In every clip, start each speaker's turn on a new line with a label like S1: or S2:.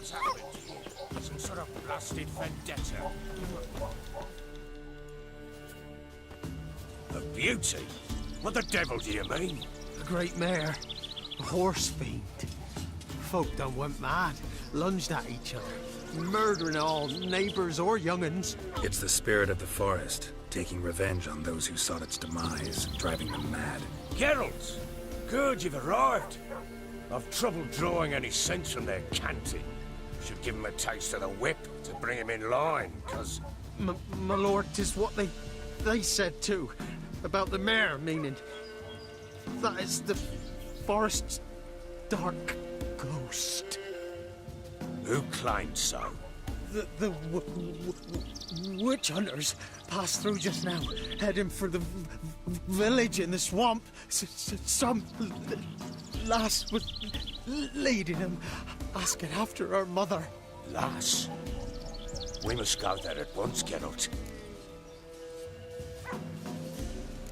S1: What's happened here? Some sort of blasted vendetta. A beauty? What the devil do you mean?
S2: A great mare. A horse fiend. Folk done went mad, lunged at each other, murdering all neighbors or young'uns.
S3: It's the spirit of the forest, taking revenge on those who sought its demise, driving them mad.
S1: Geralt! Good, you've arrived. I've trouble drawing any sense from their canting. Should give him a taste of the whip to bring him in line, cause...
S2: My lord, 'tis what they said too, about the mare, meaning that is the forest's dark ghost.
S1: Who claimed so?
S2: The witch hunters passed through just now, heading for the village in the swamp. Some lass was leading them, asking after her mother.
S1: Lass? We must go there at once, Geralt.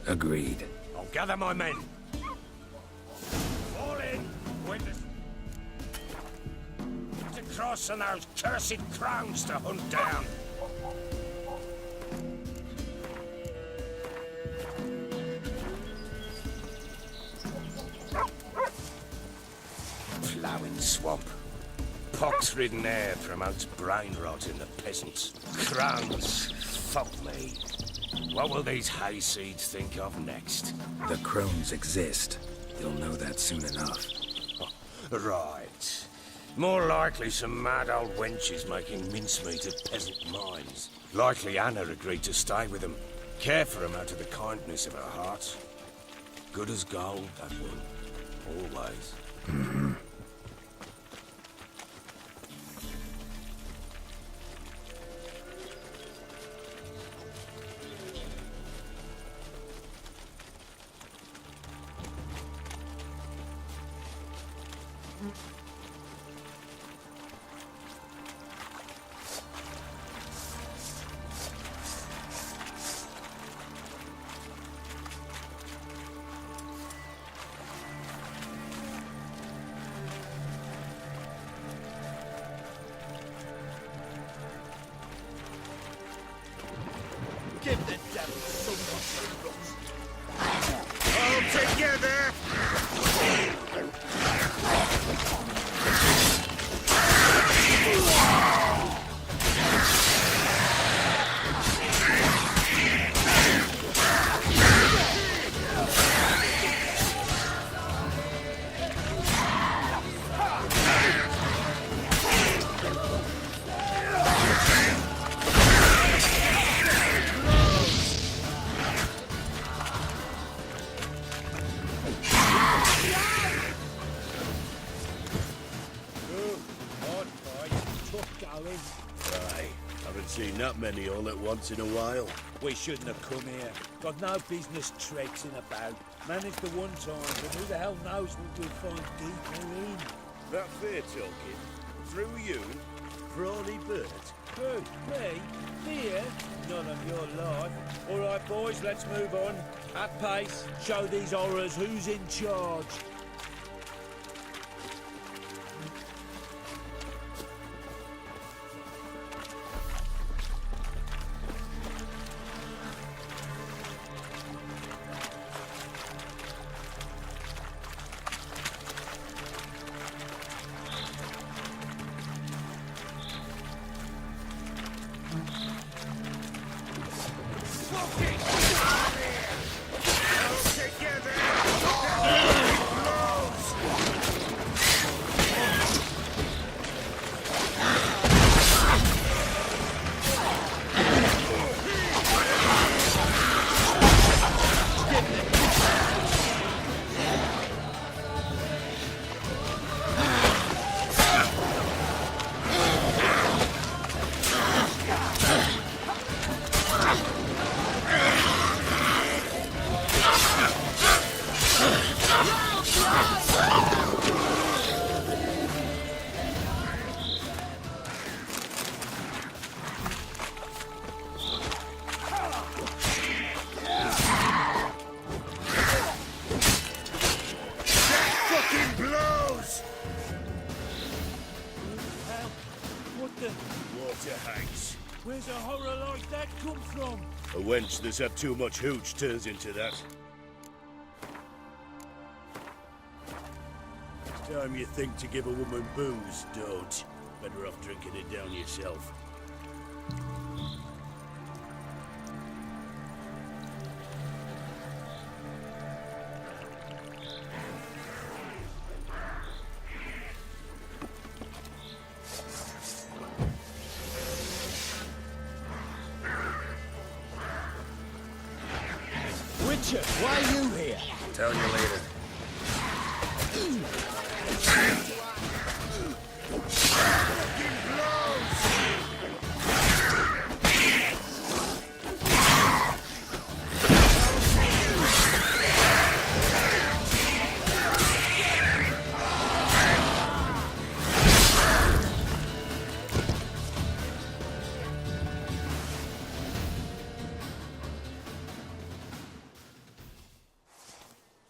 S3: Agreed.
S1: I'll gather my men. Fall in! Witness. To cross and those cursed crowns to hunt down. Ploughing swamp. Pox-ridden air promotes brain rot in the peasants. Crowns, fuck me. What will these hayseeds think of next?
S3: The crones exist. You'll know that soon enough.
S1: Right. More likely some mad old wenches making mincemeat at peasant mines. Likely Anna agreed to stay with them. Care for them out of the kindness of her heart. Good as gold, that one. Always.
S2: Give the devil some
S1: All together!
S4: Seen that many all at once in a while.
S5: We shouldn't have come here. Got no business traipsing about. Managed the one time, but who the hell knows what we'll find deeper in.
S4: That fear talking? Through you? Prawny bird?
S5: Who? Me? Fear? None of your life. All right, boys, let's move on. At pace, show these horrors who's in charge.
S4: to hags.
S5: Where's a horror like that come from?
S4: A wench that's had too much hooch turns into that. Next time you think to give a woman booze, don't. Better off drinking it down yourself.
S5: Witcher, why are you here?
S3: Tell you later.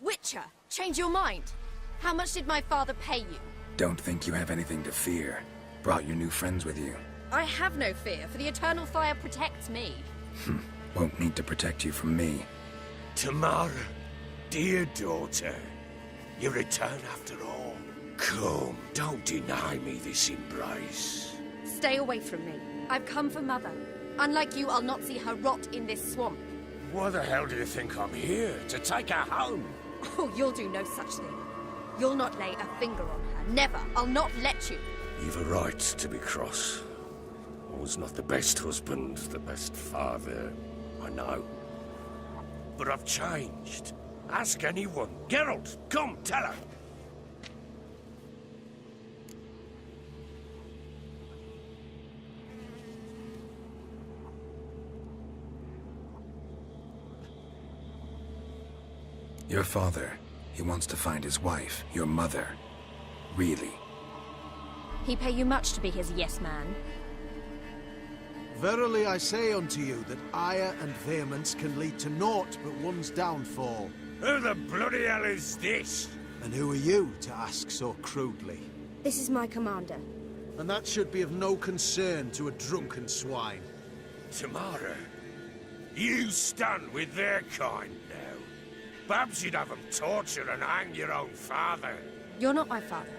S6: Witcher, change your mind. How much did my father pay you?
S3: Don't think you have anything to fear. Brought your new friends with you.
S6: I have no fear, for the eternal fire protects me.
S3: Won't need to protect you from me.
S1: Tamara, dear daughter, you return after all. Come, don't deny me this embrace.
S6: Stay away from me. I've come for Mother. Unlike you, I'll not see her rot in this swamp.
S1: Why the hell do you think I'm here? To take her home?
S6: Oh, you'll do no such thing. You'll not lay a finger on her. Never. I'll not let you.
S1: You've a right to be cross. I was not the best husband, the best father, I know. But I've changed. Ask anyone. Geralt, come, tell her.
S3: Your father, he wants to find his wife, your mother. Really?
S6: He pay you much to be his yes man.
S2: Verily I say unto you that ire and vehemence can lead to naught but one's downfall.
S1: Who the bloody hell is this?
S2: And who are you to ask so crudely?
S6: This is my commander.
S2: And that should be of no concern to a drunken swine.
S1: Tamara, you stand with their kind now. Perhaps you'd have them torture and hang your own father.
S6: You're not my father,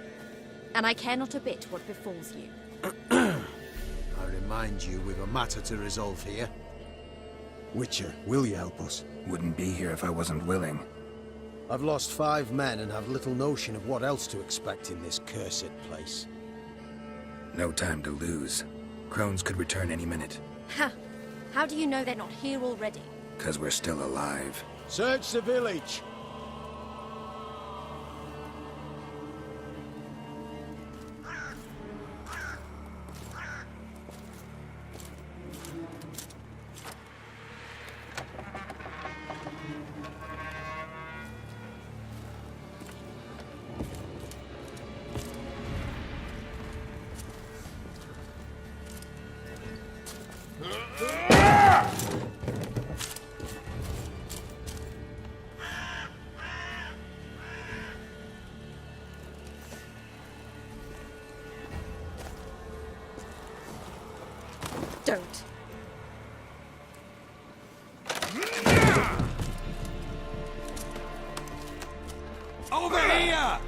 S6: and I care not a bit what befalls you.
S2: I remind you we've a matter to resolve here. Witcher, will you help us?
S3: Wouldn't be here if I wasn't willing.
S2: I've lost 5 men and have little notion of what else to expect in this cursed place.
S3: No time to lose. Crones could return any minute.
S6: Ha! How do you know they're not here already?
S3: 'Cause we're still alive.
S2: Search the village!
S6: Don't.
S1: Over here!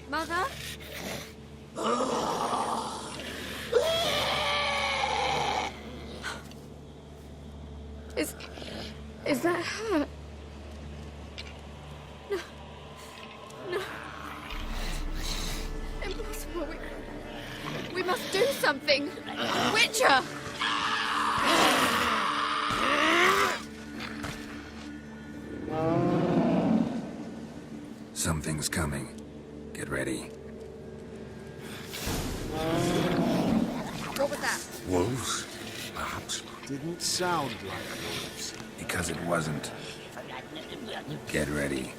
S6: Mother? Is that her? No. Impossible. We must do something. Witcher!
S3: Something's coming. Get ready.
S6: What was that?
S1: Wolves? Perhaps.
S2: Didn't sound like wolves.
S3: Because it wasn't. Get ready.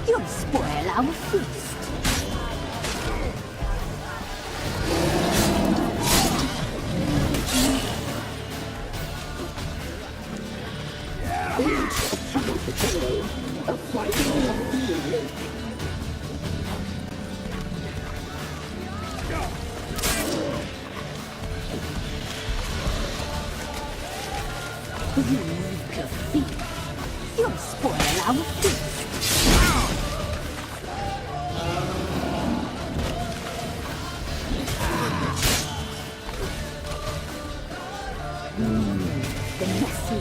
S7: You'll spoil our feast. You'll spoil our feast. The messy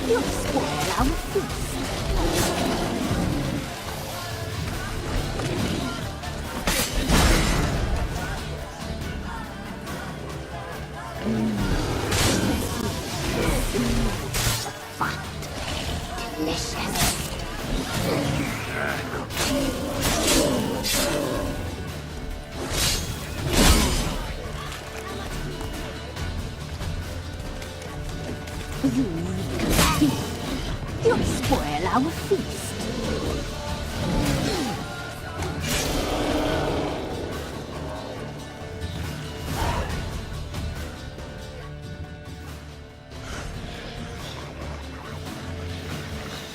S7: you'll spoil our feast. You'll spoil our feast.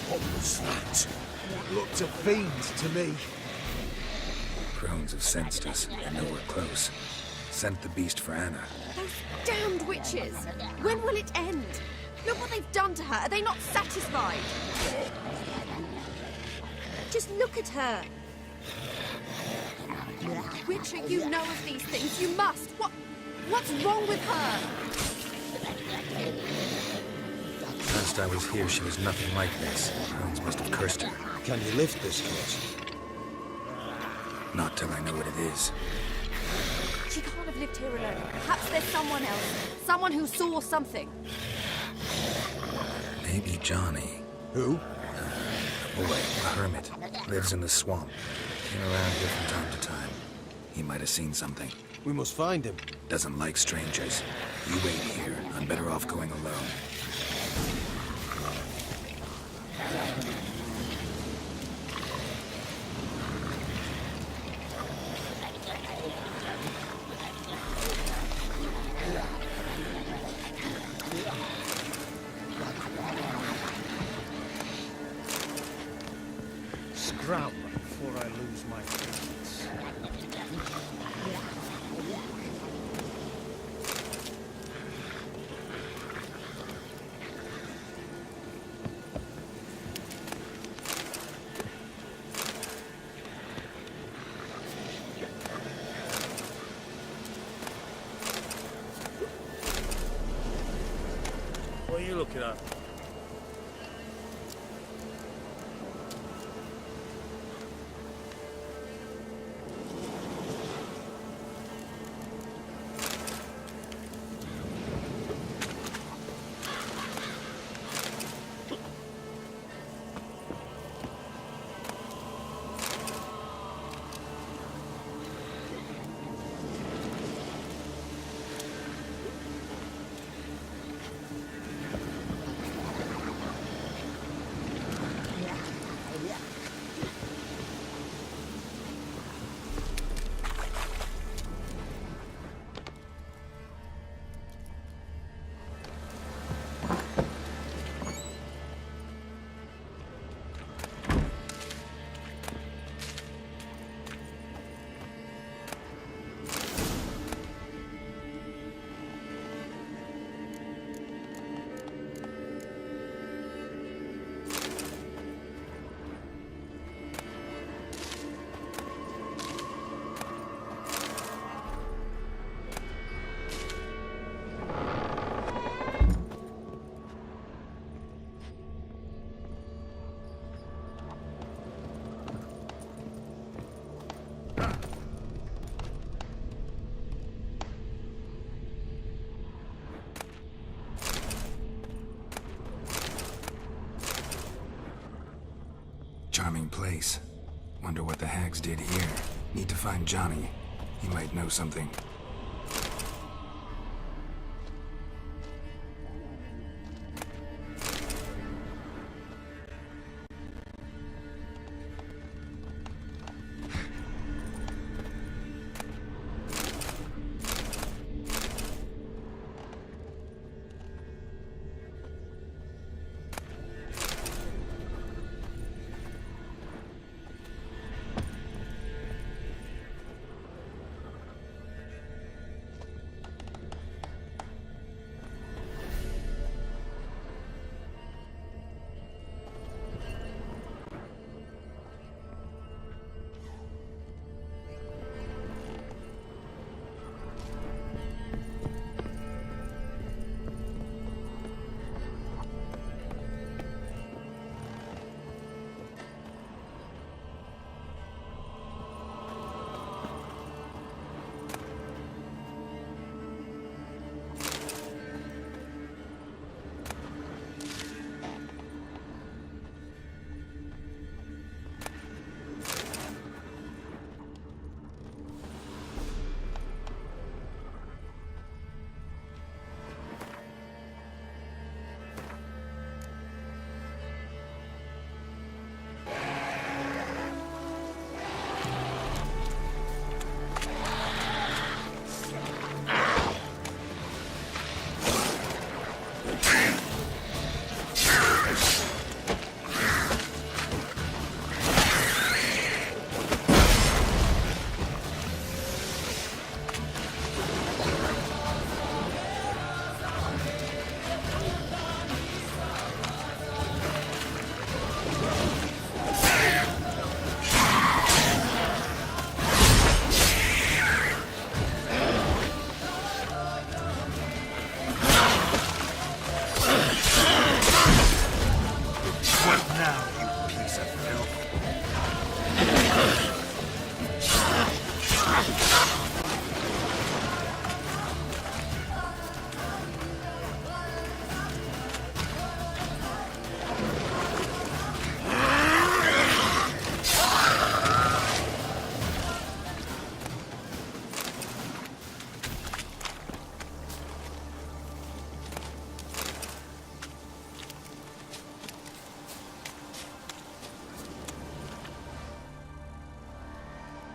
S1: What was that?
S2: What looked a fiend to me.
S3: Crones have sensed us, and know we're close. Sent the beast for Anna.
S6: Those damned witches! When will it end? Look what they've done to her. Are they not satisfied? Just look at her. Witcher, you know of these things. You must. What's wrong with her?
S3: Last I was here, she was nothing like this. Hounds must have cursed her.
S2: Can you lift this cross?
S3: Not till I know what it is.
S6: She can't have lived here alone. Perhaps there's someone else. Someone who saw something.
S3: Maybe Johnny.
S2: Who?
S3: A boy, a hermit. Lives in the swamp. Came around here from time to time. He might have seen something.
S2: We must find him.
S3: Doesn't like strangers. You wait here. I'm better off going alone.
S2: Scram before I lose my patience.
S5: What are you looking at?
S3: Charming place. Wonder what the hags did here. Need to find Johnny. He might know something.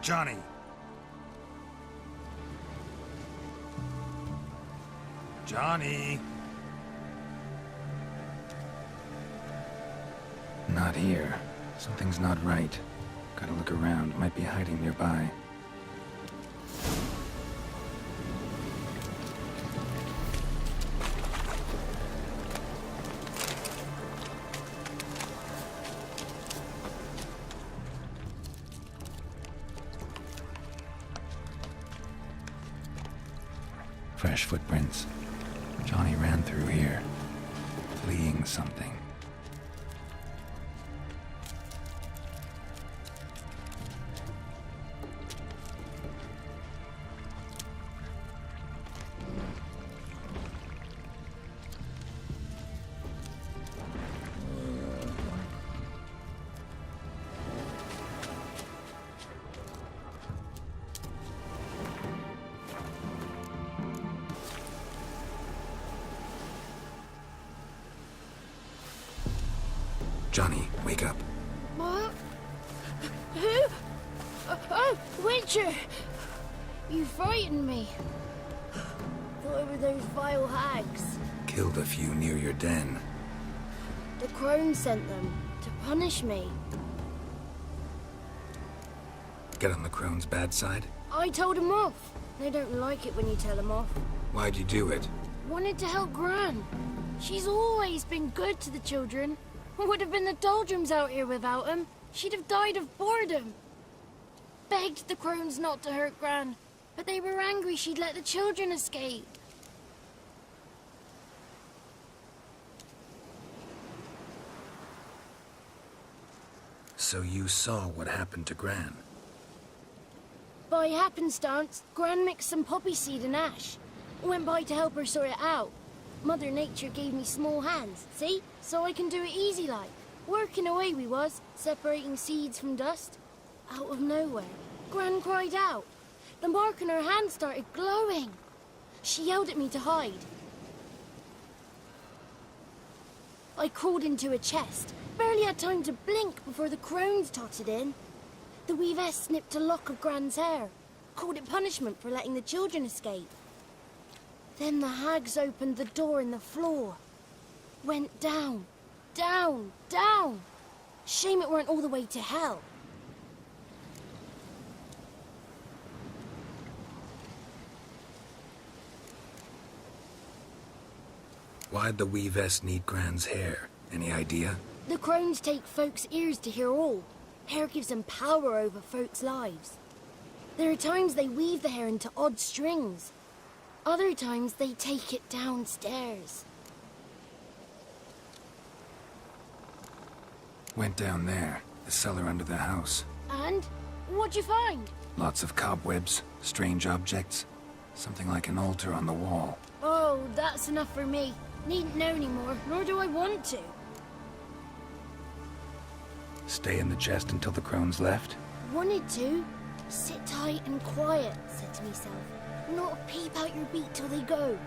S3: Johnny! Johnny! Not here. Something's not right. Gotta look around. Might be hiding nearby. Fresh footprints. Johnny ran through here, fleeing something. Johnny, wake up.
S8: What? Who? Oh, Witcher! You frightened me. Thought it were those vile hags.
S3: Killed a few near your den.
S8: The crone sent them to punish me.
S3: Get on the crone's bad side?
S8: I told them off. They don't like it when you tell them off.
S3: Why'd you do it?
S8: Wanted to help Gran. She's always been good to the children. Would have been the doldrums out here without him. She'd have died of boredom. Begged the crones not to hurt Gran, but they were angry she'd let the children escape.
S3: So you saw what happened to Gran?
S8: By happenstance, Gran mixed some poppy seed and ash. Went by to help her sort it out. Mother Nature gave me small hands, see? So I can do it easy like. Working away we was, separating seeds from dust. Out of nowhere, Gran cried out. The mark on her hand started glowing. She yelled at me to hide. I crawled into a chest. Barely had time to blink before the crones totted in. The weavess snipped a lock of Gran's hair. Called it punishment for letting the children escape. Then the hags opened the door in the floor. Went down, down, down. Shame it weren't all the way to hell.
S3: Why'd the weavess need Gran's hair? Any idea?
S8: The crones take folks' ears to hear all. Hair gives them power over folks' lives. There are times they weave the hair into odd strings. Other times they take it downstairs.
S3: Went down there, the cellar under the house.
S8: And? What'd you find?
S3: Lots of cobwebs, strange objects. Something like an altar on the wall.
S8: Oh, that's enough for me. Needn't know anymore, nor do I want to.
S3: Stay in the chest until the crones left?
S8: Wanted to. Sit tight and quiet, said to myself. Not peep out your beat till they go.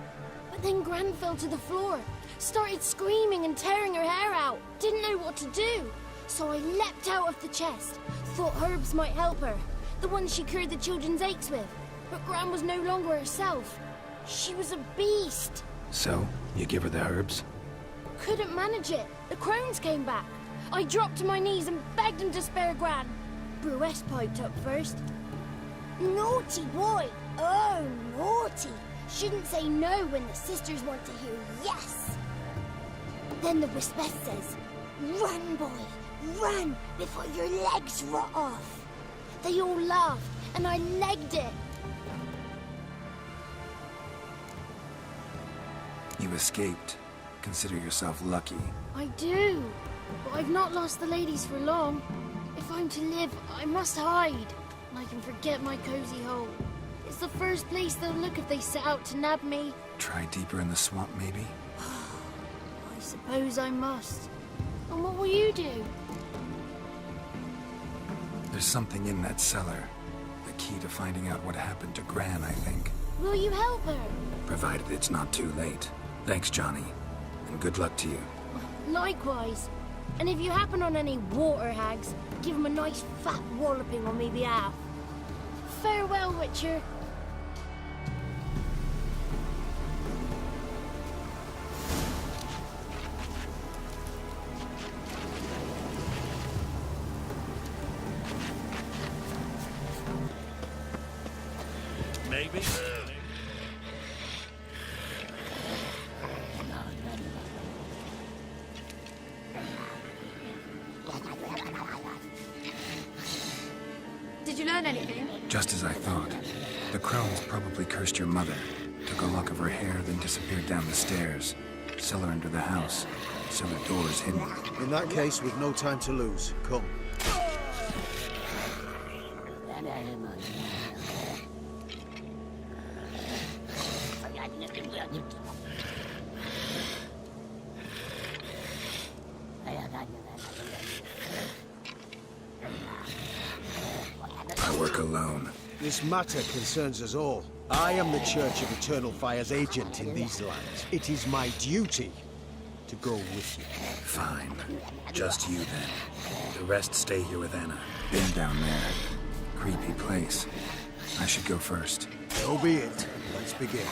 S8: But then Gran fell to the floor. Started screaming and tearing her hair out. Didn't know what to do. So I leapt out of the chest. Thought herbs might help her. The ones she cured the children's aches with. But Gran was no longer herself. She was a beast.
S3: So, you give her the herbs?
S8: Couldn't manage it. The crones came back. I dropped to my knees and begged him to spare Gran. Bruess piped up first. Naughty boy! Oh, naughty! Shouldn't say no when the sisters want to hear yes! Then the Wispess says, run, boy, run, before your legs rot off. They all laughed, and I legged it.
S3: You escaped. Consider yourself lucky.
S8: I do, but I've not lost the ladies for long. If I'm to live, I must hide, and I can forget my cozy hole. It's the first place they'll look if they set out to nab me.
S3: Try deeper in the swamp, maybe?
S8: I suppose I must. And what will you do?
S3: There's something in that cellar. The key to finding out what happened to Gran, I think.
S8: Will you help her?
S3: Provided it's not too late. Thanks, Johnny. And good luck to you.
S8: Likewise. And if you happen on any water hags, give them a nice fat walloping on me behalf. Farewell, Witcher.
S4: Maybe.
S6: Did you learn anything?
S3: Just as I thought. The crones probably cursed your mother, took a lock of her hair, then disappeared down the stairs. Cellar under the house. Cellar doors hidden.
S2: In that case, we've no time to lose. Come.
S3: I work alone.
S2: This matter concerns us all. I am the Church of Eternal Fire's agent in these lands. It is my duty to go with you.
S3: Fine. Just you then. The rest stay here with Anna. Been down there. Creepy place. I should go first.
S2: So be it. Let's begin.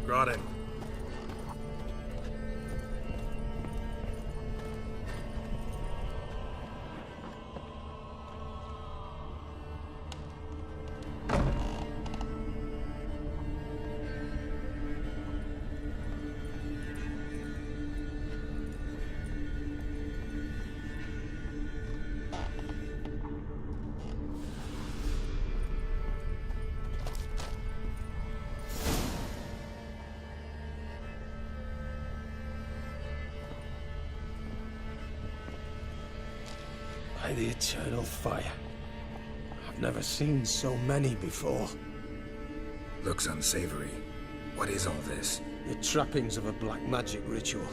S3: Got it.
S1: By the eternal fire. I've never seen so many before.
S3: Looks unsavory. What is all this?
S2: The trappings of a black magic ritual.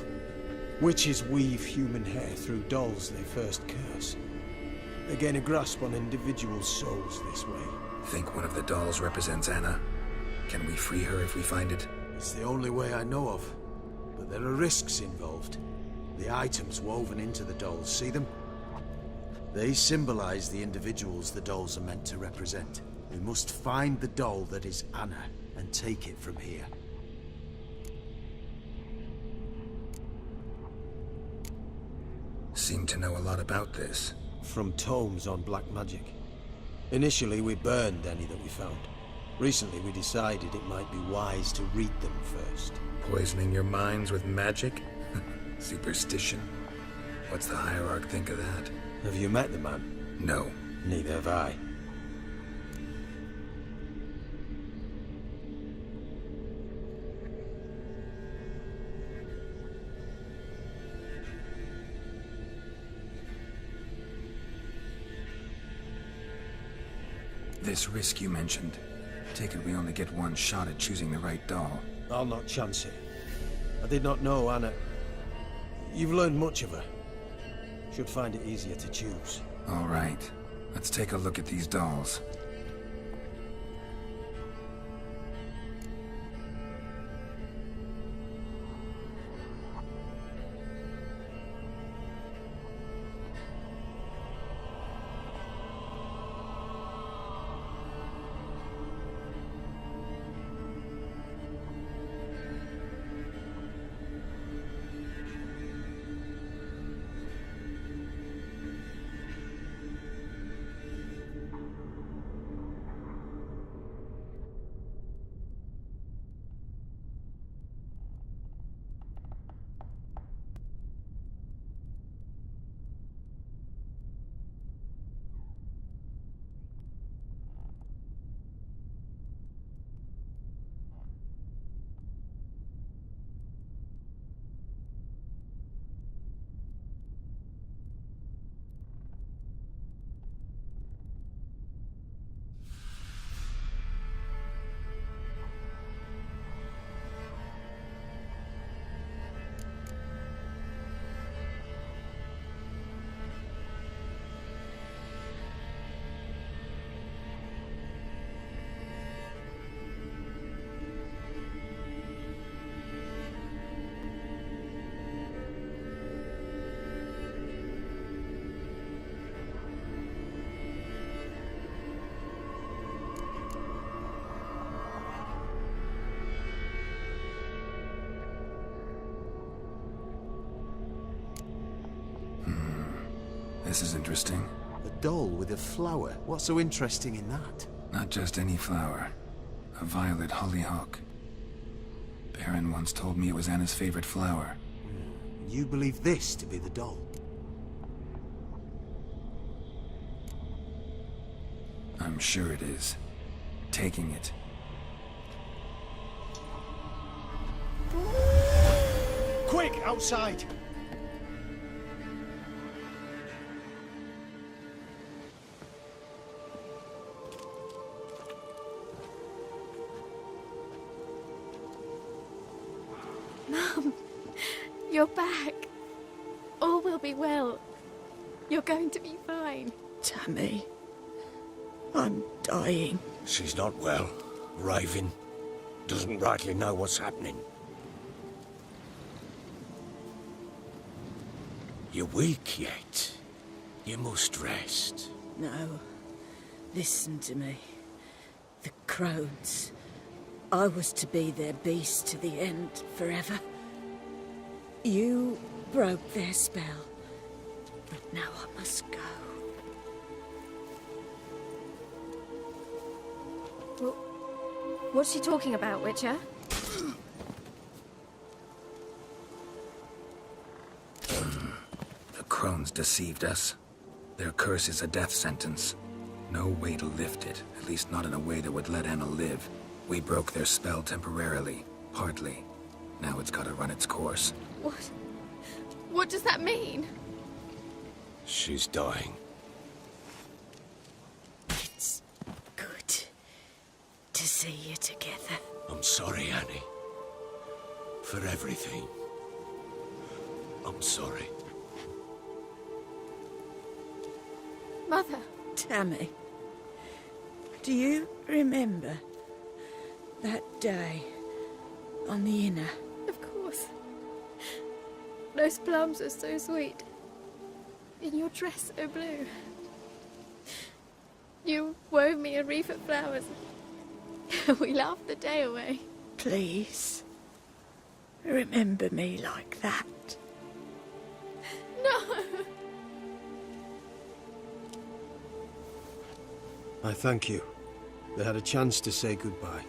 S2: Witches weave human hair through dolls they first curse. They gain a grasp on individual souls this way.
S3: Think one of the dolls represents Anna? Can we free her if we find it?
S2: It's the only way I know of. But there are risks involved. The items woven into the dolls, see them? They symbolize the individuals the dolls are meant to represent. We must find the doll that is Anna and take it from here.
S3: Seem to know a lot about this.
S2: From tomes on black magic. Initially, we burned any that we found. Recently, we decided it might be wise to read them first.
S3: Poisoning your minds with magic? Superstition? What's the hierarch think of that?
S2: Have you met the man?
S3: No.
S2: Neither have I.
S3: This risk you mentioned. Take it we only get one shot at choosing the right doll.
S2: I'll not chance it. I did not know Anna. You've learned much of her. Should find it easier to choose.
S3: All right. Let's take a look at these dolls. This is interesting.
S2: A doll with a flower. What's so interesting in that?
S3: Not just any flower. A violet hollyhock. Baron once told me it was Anna's favorite flower.
S2: You believe this to be the doll?
S3: I'm sure it is. Taking it.
S2: Quick, outside!
S9: Mum, you're back. All will be well. You're going to be fine.
S10: Tammy, I'm dying.
S1: She's not well. Raving. Doesn't rightly know what's happening. You're weak yet. You must rest.
S10: No, listen to me. The crones. I was to be their beast to the end, forever. You broke their spell. But now I must go.
S9: Well, what's she talking about, Witcher?
S3: The crones deceived us. Their curse is a death sentence. No way to lift it, at least not in a way that would let Anna live. We broke their spell temporarily, partly. Now it's gotta run its course.
S9: What? What does that mean?
S1: She's dying.
S10: It's good to see you together.
S1: I'm sorry, Annie. For everything. I'm sorry.
S9: Mother.
S10: Tammy, do you remember that day on the inner?
S9: Of course. Those plums are so sweet. And your dress so blue. You wove me a wreath of flowers. We laughed the day away.
S10: Please, remember me like that.
S9: No!
S2: I thank you. They had a chance to say goodbye.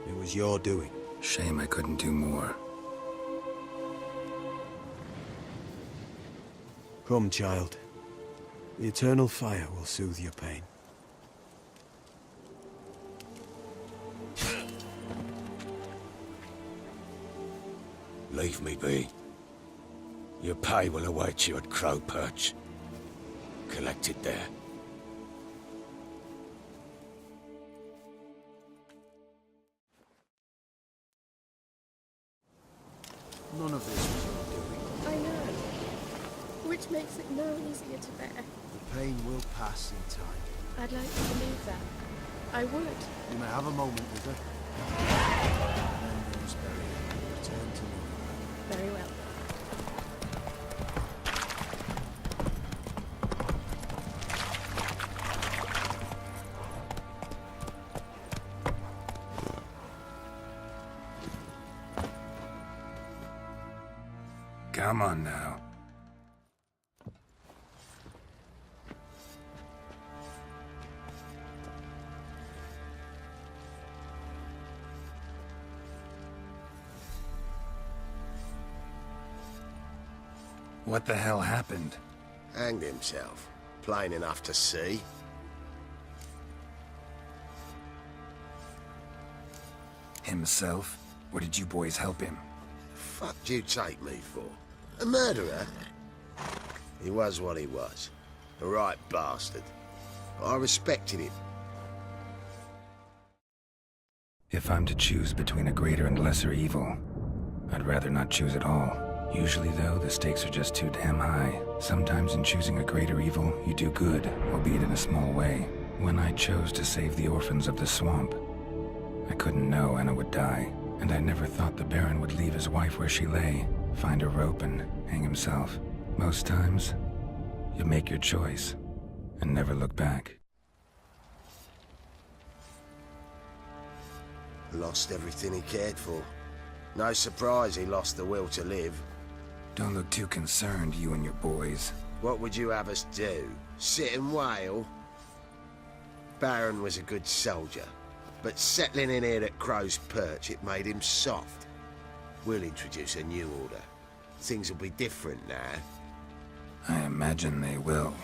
S2: It was your doing.
S3: Shame I couldn't do more.
S2: Come, child. The eternal fire will soothe your pain.
S1: Leave me be. Your pay will await you at Crow Perch. Collect it there.
S2: None of this was your doing.
S9: I know. Which makes it no easier to bear.
S2: The pain will pass in time.
S9: I'd like to believe that. I would.
S2: You may have a moment with her. And then you must bury her. Return to me.
S9: Very well.
S3: Come on now. What the hell happened?
S4: Hanged himself. Plain enough to see.
S3: Himself? Or did you boys help him?
S4: Fuck do you take me for? A murderer? He was what he was. A right bastard. I respected him.
S3: If I'm to choose between a greater and lesser evil, I'd rather not choose at all. Usually, though, the stakes are just too damn high. Sometimes in choosing a greater evil, you do good, albeit in a small way. When I chose to save the orphans of the swamp, I couldn't know Anna would die, and I never thought the Baron would leave his wife where she lay, find a rope and hang himself. Most times, you make your choice and never look back.
S4: Lost everything he cared for. No surprise he lost the will to live.
S3: Don't look too concerned, you and your boys.
S4: What would you have us do? Sit and wail? Baron was a good soldier, but settling in here at Crow's Perch, it made him soft. We'll introduce a new order. Things will be different now.
S3: I imagine they will.